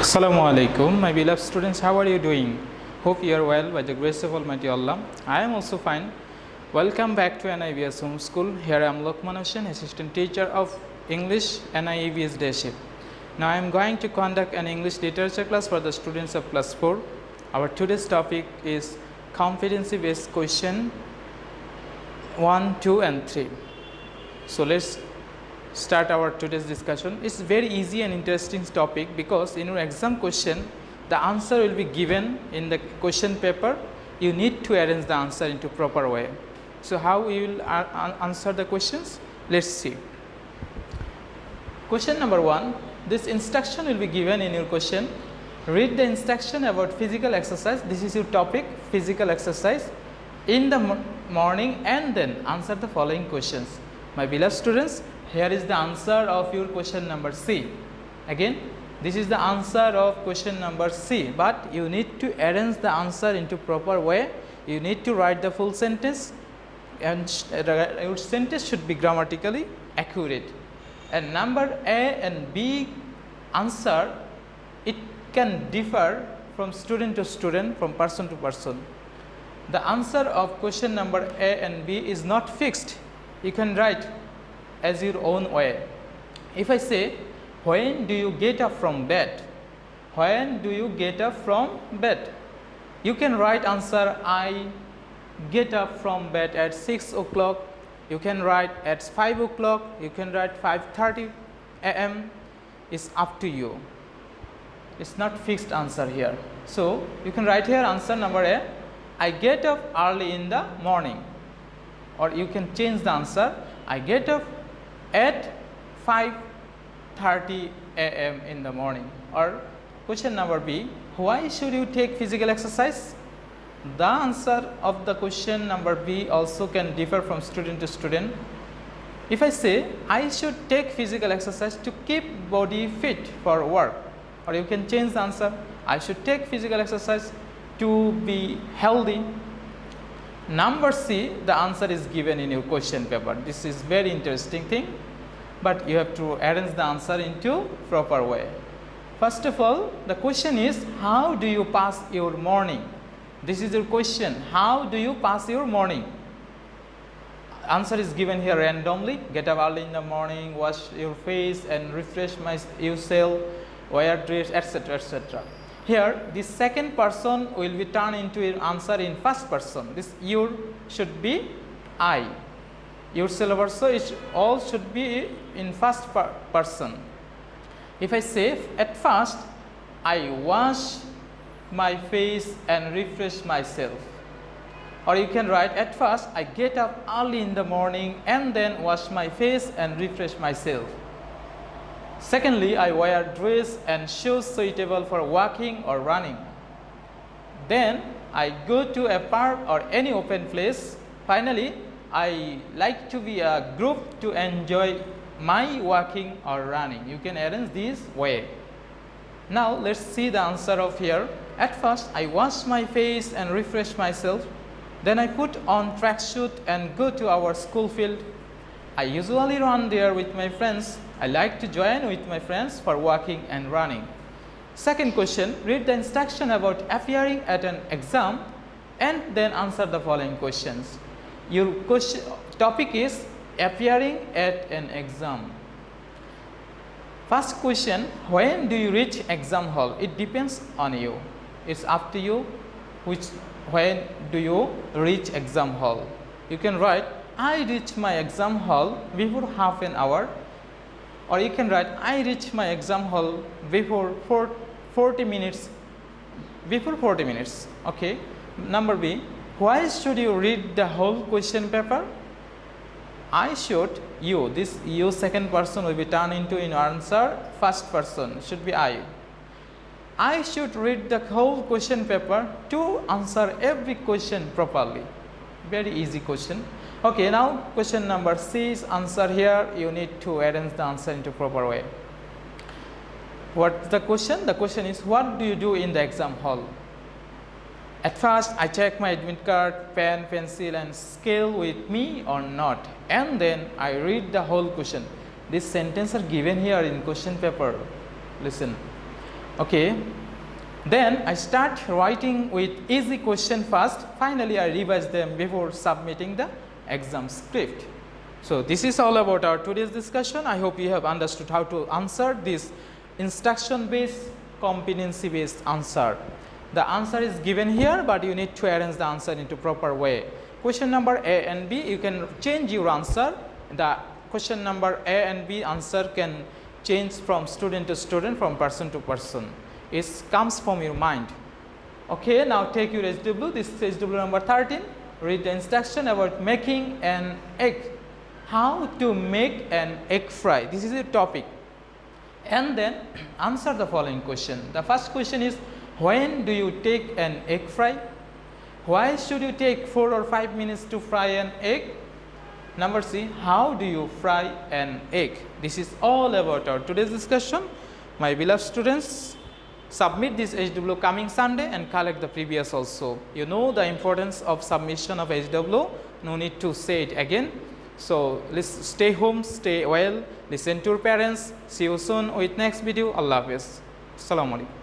Assalamu alaikum, my beloved students. How are you doing? Hope you are well by the grace of Almighty Allah. I am also fine. Welcome back to NIVS Home School. Here I am Lokman, assistant teacher of English NIVS Day Shift. Now I am going to conduct an English literature class for the students of class 4. Our today's topic is competency based question 1, 2 and 3. So let's start our today's discussion. It's very easy and interesting topic because in your exam question the answer will be given in the question paper. You need to arrange the answer into proper way. So how you will answer the questions? Let's see. Question number 1. This instruction will be given in your question. Read the instruction about physical exercise. This is your topic, physical exercise in the morning, and then answer the following questions. My beloved students, here is the answer of your question number C. Again, this is the answer of question number C, but you need to arrange the answer into proper way. You need to write the full sentence, and your sentence should be grammatically accurate. And number A and B answer, it can differ from student to student, from person to person. The answer of question number A and B is not fixed. You can write as your own way. If I say, when do you get up from bed? When do you get up from bed? You can write answer, I get up from bed at 6 o'clock. You can write at 5 o'clock. You can write 5:30 a.m. It's up to you. It's not fixed answer here. So you can write here answer number A, I get up early in the morning. Or you can change the answer, I get up at 5:30 a.m. in the morning. Or question number B, why should you take physical exercise? The answer of the question number B also can differ from student to student. If I say, I should take physical exercise to keep body fit for work, or you can change the answer, I should take physical exercise to be healthy. Number C, the answer is given in your question paper. This is very interesting thing, but you have to arrange the answer into proper way. First of all, the question is, how do you pass your morning? This is your question. How do you pass your morning? Answer is given here randomly. Get up early in the morning, wash your face and refresh yourself, wear dress, etc., etc. Here, this second person will be turned into an answer in first person. This you should be I. Yourself also, it all should be in first person. If I say, at first, I wash my face and refresh myself. Or you can write, at first, I get up early in the morning and then wash my face and refresh myself. Secondly, I wear dress and shoes suitable for walking or running. Then I go to a park or any open place. Finally, I like to be a group to enjoy my walking or running. You can arrange this way. Now let's see the answer of here. At first, I wash my face and refresh myself. Then I put on tracksuit and go to our school field. I usually run there with my friends. I like to join with my friends for walking and running. Second question, read the instruction about appearing at an exam and then answer the following questions. Your question topic is appearing at an exam. First question, when do you reach exam hall? It depends on you. It's up to you when do you reach exam hall. You can write, I reach my exam hall before half an hour. Or you can write, I reach my exam hall before 40 minutes. Before 40 minutes. Okay. Number B, why should you read the whole question paper? I should, you. This you second person will be turned into in answer first person. Should be I. I should read the whole question paper to answer every question properly. Very easy question. Okay, now question number C is answer here. You need to arrange the answer into proper way. What's the question? The question is, what do you do in the exam hall? At first, I check my admit card, pen, pencil and scale with me or not. And then I read the whole question. These sentences are given here in question paper. Listen. Okay. Then I start writing with easy question first. Finally, I revise them before submitting the exam script. So this is all about our today's discussion. I hope you have understood how to answer this instruction-based, competency-based answer. The answer is given here, but you need to arrange the answer into proper way. Question number A and B, you can change your answer. The question number A and B answer can change from student to student, from person to person. It comes from your mind. Okay, now take your HW. This is HW number 13. Read the instruction about making an egg. How to make an egg fry. This is a topic. And then answer the following question. The first question is, when do you take an egg fry? Why should you take 4 or 5 minutes to fry an egg? Number C, how do you fry an egg? This is all about our today's discussion. My beloved students, submit this HW coming Sunday and collect the previous also. You know the importance of submission of HW. No need to say it again. So let's stay home, stay well, listen to your parents. See you soon with next video. Allah Hafiz. Assalamu alaikum.